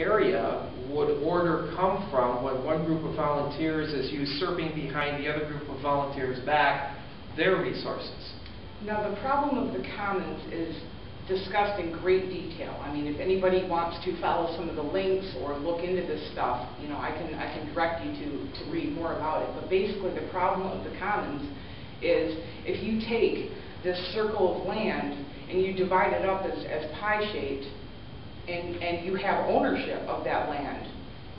area would order come from when one group of volunteers is usurping behind the other group of volunteers back their resources? Now, the problem of the commons is discussed in great detail. I mean, if anybody wants to follow some of the links or look into this stuff, you know, I can direct you to read more about it. But basically, the problem of the commons is if you take this circle of land and you divide it up as pie-shaped, and you have ownership of that land,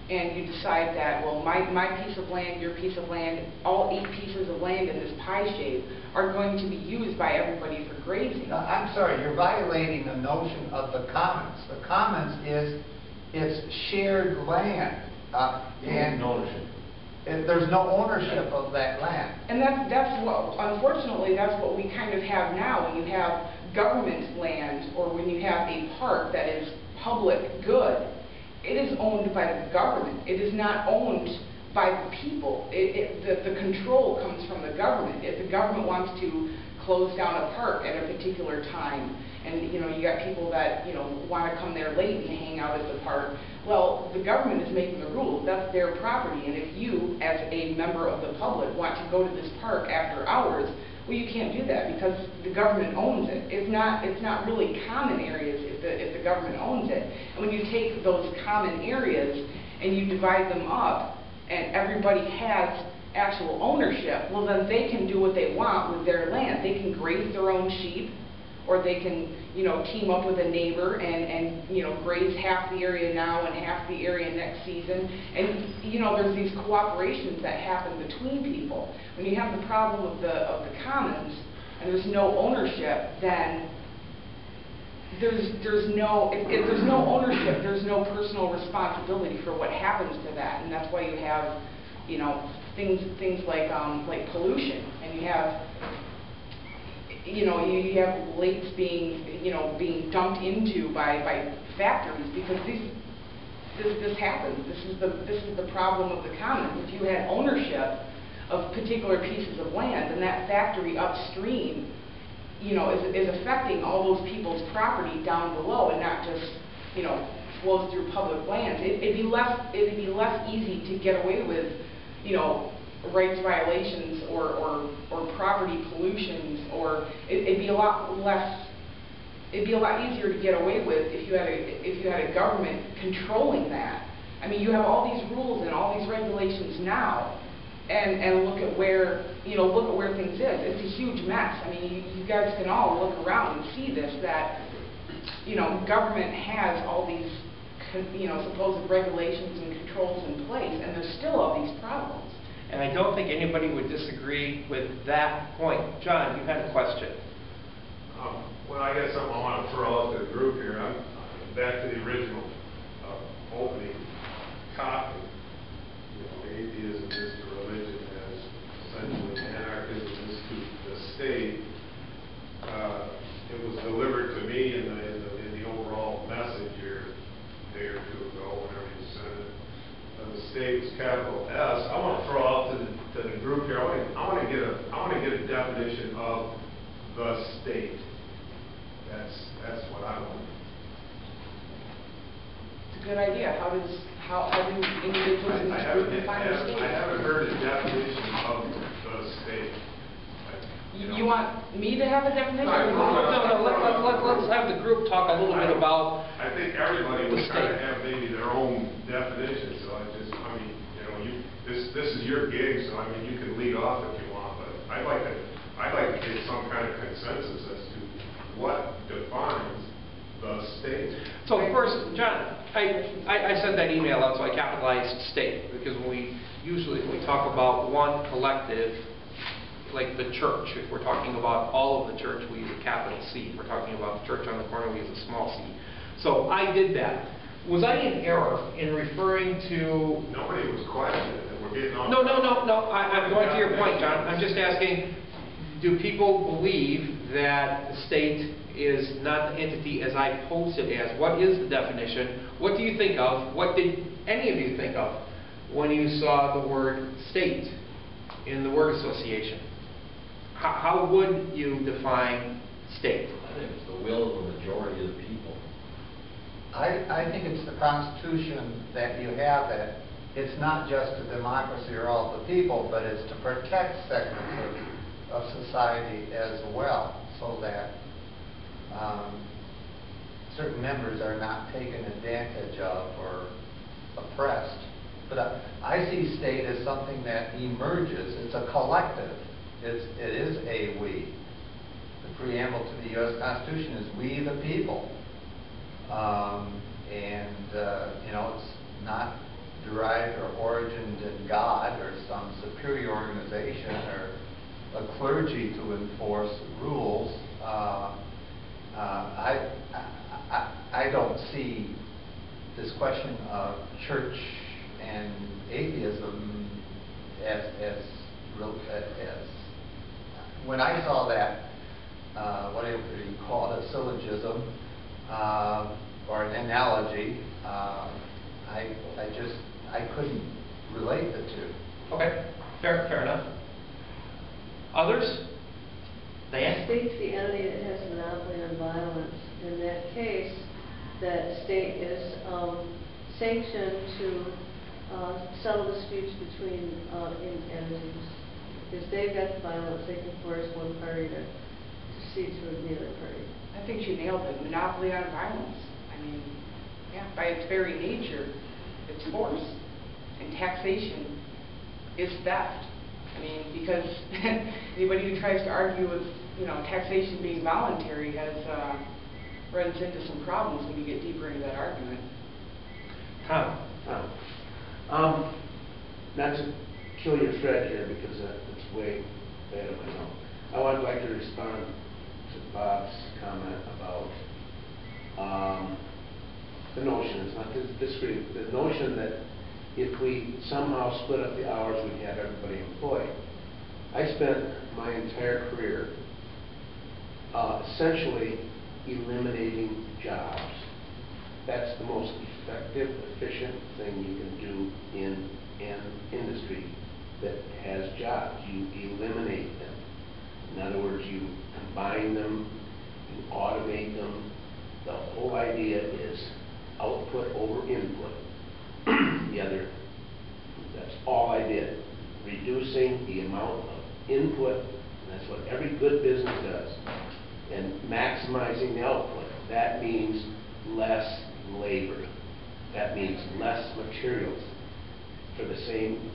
and you decide that, well, my piece of land, your piece of land, all 8 pieces of land in this pie shape are going to be used by everybody for grazing. No, I'm sorry, you're violating the notion of the commons. The commons is it's shared land, and ownership. There's no ownership of that land. And that's what, unfortunately, that's what we kind of have now when you have government land or when you have a park that is public good. It is owned by the government. It is not owned by the people. The control comes from the government. If the government wants to close down a park at a particular time, and you got people that want to come there late and hang out at the park, well, the government is making the rules. That's their property. And if you, as a member of the public, want to go to this park after hours, well, you can't do that because the government owns it. It's not really common areas if the government owns it. And when you take those common areas and you divide them up and everybody has actual ownership, well, then they can do what they want with their land. They can graze their own sheep, or they can team up with a neighbor and graze half the area now and half the area next season. And there's these cooperations that happen between people. When you have the problem of the commons and there's no ownership, then there's no, if there's no ownership, there's no personal responsibility for what happens to that. And that's why you have things like pollution, and you have you have lakes being dumped into by factories, because this happens. This is the problem of the commons. If you had ownership of particular pieces of land, and that factory upstream is affecting all those people's property down below, and not just flows through public lands, it'd be less easy to get away with rights violations or property pollutions, or it'd be a lot easier to get away with if you had a government controlling that. I mean, you have all these rules and all these regulations now, and look at where things is. It's a huge mess. I mean, you guys can all look around and see this, that government has all these supposed regulations and controls in place, and there's still all these problems. And I don't think anybody would disagree with that point. John, you had a question. Well, I guess something I want to throw out to the group here. I'm back to the original opening topic. Atheism is to religion as essentially anarchism is to the state. It was delivered to me in the overall message here a day or two ago, whenever you sent it. The state was capital S. I want to throw out to the group here. I want to get a definition of the state. That's what I want. It's a good idea. How do individuals in this group define the state? I haven't heard a definition of the state. You want me to have a definition? No, let's have the group talk a little bit about. I think everybody would kind of have maybe their own definition. So this is your gig. So I mean, you can lead off if you want, but I'd like to get some kind of consensus as to what defines the state. So first, John, I sent that email out, so I capitalized state, because when we talk about one collective, like the church, if we're talking about all of the church, we use a capital C. If we're talking about the church on the corner, we use a small c. So I did that. Was I in error in referring to... Nobody was questioning it. We're getting on... No. I'm going to your point, John. I'm just asking, do people believe that the state is not the entity as I posed it as? What is the definition? What do you think of? What did any of you think of when you saw the word state in the word association? How would you define state? I think it's the will of the majority of the people. I think it's the Constitution that you have, that it's not just a democracy or all the people, but it's to protect segments of society as well, so that certain members are not taken advantage of or oppressed. But I see state as something that emerges. It's a collective. It is a we. The preamble to the U.S. Constitution is "We the people," you know, it's not derived or origined in God or some superior organization or a clergy to enforce rules. I don't see this question of church and atheism as when I saw that, what do you call it, a syllogism or an analogy, I couldn't relate the two. Okay, fair enough. Others? Diane? State's the entity that has a monopoly on violence. In that case, that state is sanctioned to settle disputes between entities. Because they've got the violence, they can force one party to cede to the other party. I think you nailed it. Monopoly on violence. I mean, yeah, by its very nature, it's force. And taxation is theft. I mean, because anybody who tries to argue with, you know, taxation being voluntary runs into some problems when you get deeper into that argument. Tom? Not to kill your thread here, because it's way bad of my own. I would like to respond to Bob's comment about the notion, it's not to disagree, the notion that if we somehow split up the hours, we'd have everybody employed. I spent my entire career essentially eliminating jobs. That's the most effective, efficient thing you can do in an industry that has jobs. You eliminate them. In other words, you combine them, you automate them. The whole idea is output over input. That's all I did. Reducing the amount of input, and that's what every good business does, and maximizing the output. That means less labor. That means less materials for the same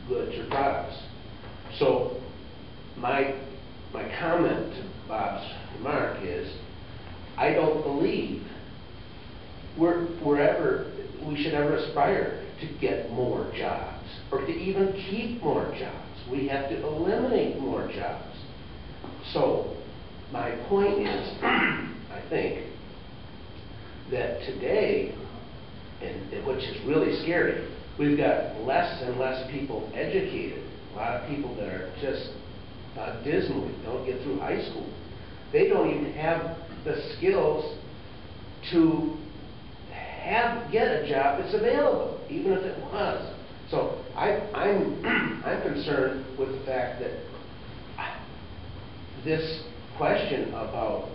goods or products. So my comment to Bob's remark is, I don't believe we should ever aspire to get more jobs or to even keep more jobs. We have to eliminate more jobs. So my point is, I think that today, and which is really scary, we've got less and less people educated. A lot of people that are just dismally don't get through high school. They don't even have the skills to get a job that's available, even if it was. So I'm concerned with the fact that this question about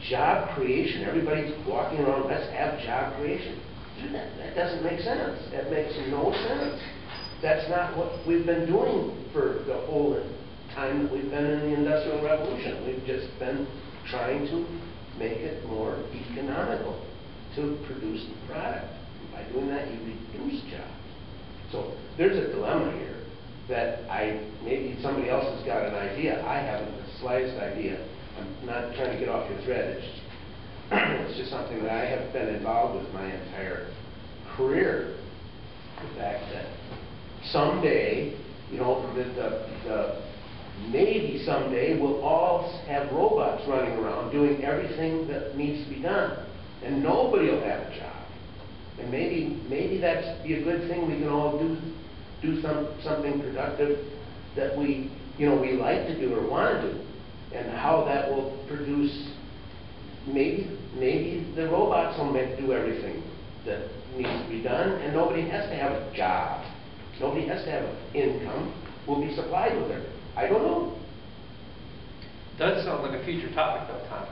job creation, everybody's walking around, let's have job creation. That doesn't make sense. That makes no sense. That's not what we've been doing for the whole time that we've been in the Industrial Revolution. We've just been trying to make it more economical to produce the product. By doing that, you reduce jobs. So there's a dilemma here that maybe somebody else has got an idea. I haven't the slightest idea. I'm not trying to get off your thread. It's just something that I have been involved with my entire career. The fact that someday, you know, the maybe someday we'll all have robots running around doing everything that needs to be done, and nobody will have a job. And maybe that's be a good thing. We can all do something productive that we like to do or want to do, and how that will produce. Maybe the robots will do everything that needs to be done, and nobody has to have a job. Nobody has to have an income. We'll be supplied with it. I don't know. Does sound like a future topic, though, Tom.